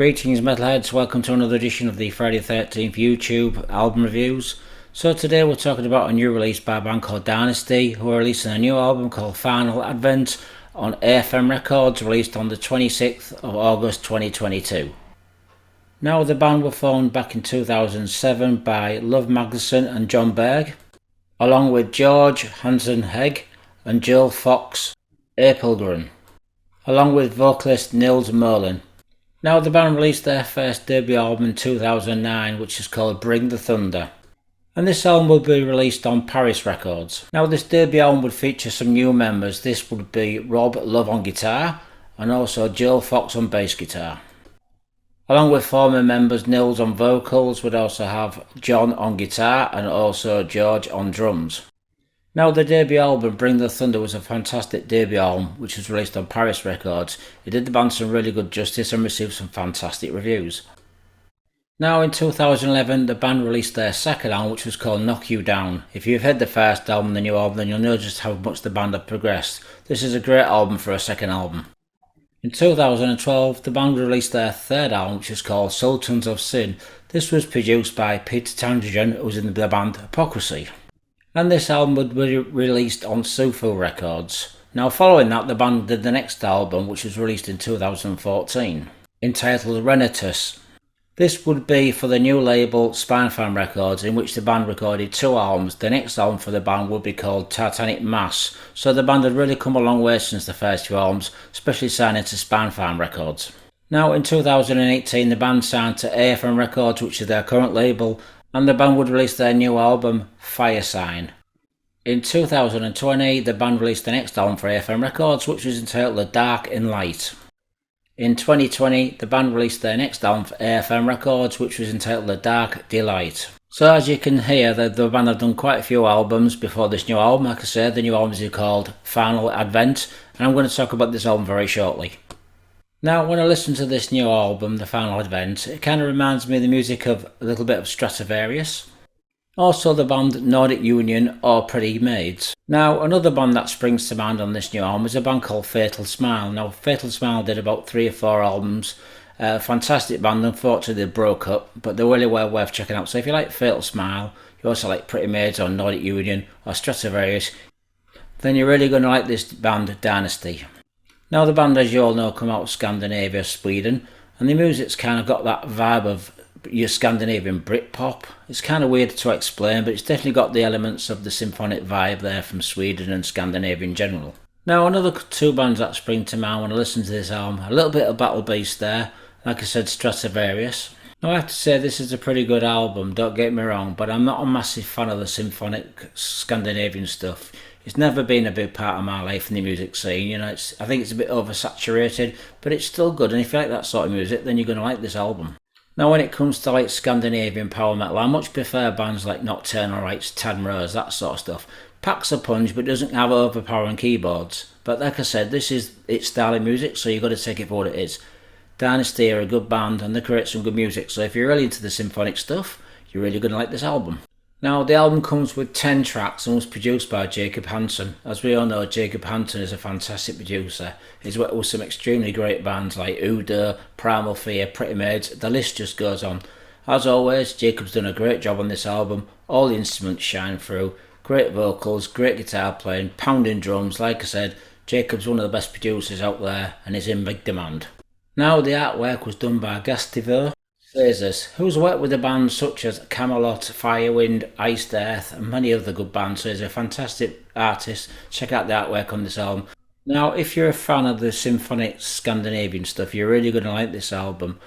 Greetings metalheads, welcome to another edition of the Friday the 13th YouTube album reviews. So today we're talking about a new release by a band called Dynazty, who are releasing a new album called Final Advent on AFM Records, released on the 26th of August 2022. Now the band were formed back in 2007 by Love Magnuson and John Berg, along with George Hansen Hegg and Jill Fox Apelgren, along with vocalist Nils Merlin. Now the band released their first debut album in 2009, which is called Bring the Thunder, and this album will be released on Paris Records. Now this debut album would feature some new members. This would be Rob Love on guitar and also Jill Fox on bass guitar. Along with former members Nils on vocals, would also have John on guitar and also George on drums. Now the debut album Bring the Thunder was a fantastic debut album which was released on Paris Records. It did the band some really good justice and received some fantastic reviews. Now in 2011 the band released their second album, which was called Knock You Down. If you've heard the first album, the new album, then you'll know just how much the band have progressed. This is a great album for a second album. In 2012 the band released their third album, which is called Sultans of Sin. This was produced by Peter Tangergen, who was in the band Hypocrisy. And this album would be released on Symphonic Records. Now following that the band did the next album, which was released in 2014, entitled Renatus. This would be for the new label AFM Records, in which the band recorded two albums. The next album for the band would be called Titanic Mass. So the band had really come a long way since the first two albums, especially signing to AFM Records. Now in 2018 the band signed to AFM Records, which is their current label, and the band would release their new album, Fire Sign. In 2020, the band released the next album for AFM Records, which was entitled The Dark in Light. In 2020, the band released their next album for AFM Records, which was entitled The Dark Delight. So as you can hear, the band have done quite a few albums before this new album. Like I said, the new album is called Final Advent, and I'm going to talk about this album very shortly. Now, when I listen to this new album, The Final Advent, it kind of reminds me of the music of a little bit of Stratovarius. Also the band Nordic Union or Pretty Maids. Now, another band that springs to mind on this new album is a band called Fatal Smile. Now, Fatal Smile did about 3 or 4 albums. Fantastic band, unfortunately they broke up, but they're really well worth checking out. So if you like Fatal Smile, you also like Pretty Maids or Nordic Union or Stratovarius, then you're really going to like this band Dynazty. Now the band, as you all know, come out of Scandinavia, Sweden, and the music's kind of got that vibe of your Scandinavian Britpop. It's kind of weird to explain, but it's definitely got the elements of the symphonic vibe there from Sweden and Scandinavia in general. Now another two bands that spring to mind when I listen to this album, a little bit of Battle Beast there, like I said, Stratovarius. Now I have to say this is a pretty good album, don't get me wrong, but I'm not a massive fan of the symphonic Scandinavian stuff. It's never been a big part of my life in the music scene, you know. I think it's a bit oversaturated, but it's still good, and if you like that sort of music, then you're going to like this album. Now when it comes to like Scandinavian power metal, I much prefer bands like Nocturnal Rites, Tan Rose, that sort of stuff. Packs a punch but doesn't have overpowering keyboards. But like I said, this is its style of music, so you've got to take it for what it is. Dynazty are a good band and they create some good music, so if you're really into the symphonic stuff, you're really going to like this album. Now the album comes with 10 tracks and was produced by Jacob Hansen. As we all know, Jacob Hansen is a fantastic producer. He's worked with some extremely great bands like Udo, Primal Fear, Pretty Maids, the list just goes on. As always, Jacob's done a great job on this album. All the instruments shine through, great vocals, great guitar playing, pounding drums. Like I said, Jacob's one of the best producers out there and is in big demand. Now the artwork was done by Gastivo Cesars, who's worked with the bands such as Camelot, Firewind, Iced Earth and many other good bands, so he's a fantastic artist. Check out the artwork on this album. Now if you're a fan of the symphonic Scandinavian stuff, you're really going to like this album.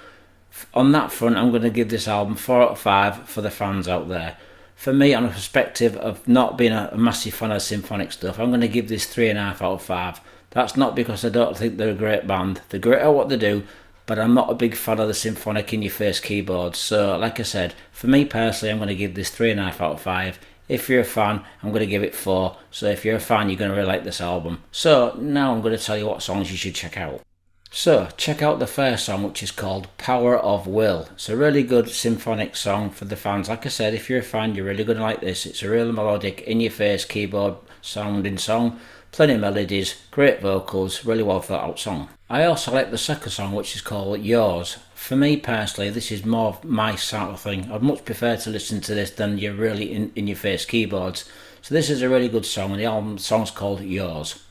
On that front, I'm going to give this album 4 out of 5 for the fans out there. For me, on a perspective of not being a massive fan of symphonic stuff, I'm going to give this 3.5 out of 5. That's not because I don't think they're a great band. They're great at what they do, but I'm not a big fan of the symphonic in-your-face keyboards. So, like I said, for me personally, I'm going to give this 3.5 out of 5. If you're a fan, I'm going to give it 4. So if you're a fan, you're going to really like this album. So, now I'm going to tell you what songs you should check out. So, check out the first song, which is called Power of Will. It's a really good symphonic song for the fans. Like I said, if you're a fan, you're really going to like this. It's a real melodic, in-your-face keyboard sounding song. Plenty of melodies, great vocals, really well thought out song. I also like the second song, which is called Yours. For me personally, this is more of my sort of thing. I'd much prefer to listen to this than your really in your face keyboards. So this is a really good song, and the song's called Yours.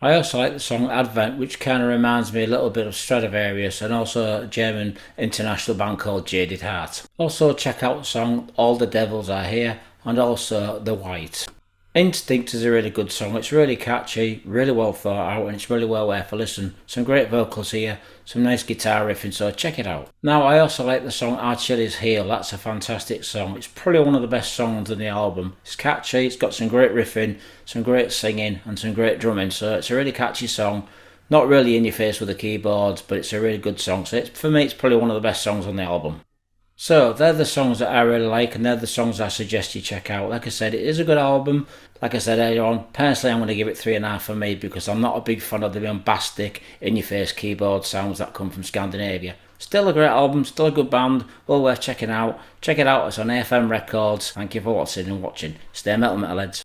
I also like the song Advent, which kind of reminds me a little bit of Stradivarius and also a German international band called Jaded Heart. Also check out the song All the Devils Are Here and also The White. Instinct is a really good song. It's really catchy, really well thought out, and it's really well worth a listen. Some great vocals here, some nice guitar riffing, so check it out. Now, I also like the song Achilles' Heel. That's a fantastic song. It's probably one of the best songs on the album. It's catchy, it's got some great riffing, some great singing, and some great drumming, so it's a really catchy song. Not really in your face with the keyboards, but it's a really good song. So for me, it's probably one of the best songs on the album. So they're the songs that I really like, and they're the songs I suggest you check out. Like I said, it is a good album. Like I said earlier on, personally I'm going to give it 3.5 for me because I'm not a big fan of the bombastic, in-your-face keyboard sounds that come from Scandinavia. Still a great album, still a good band, well worth checking out. Check it out, it's on AFM Records. Thank you for watching. Stay metal, metalheads.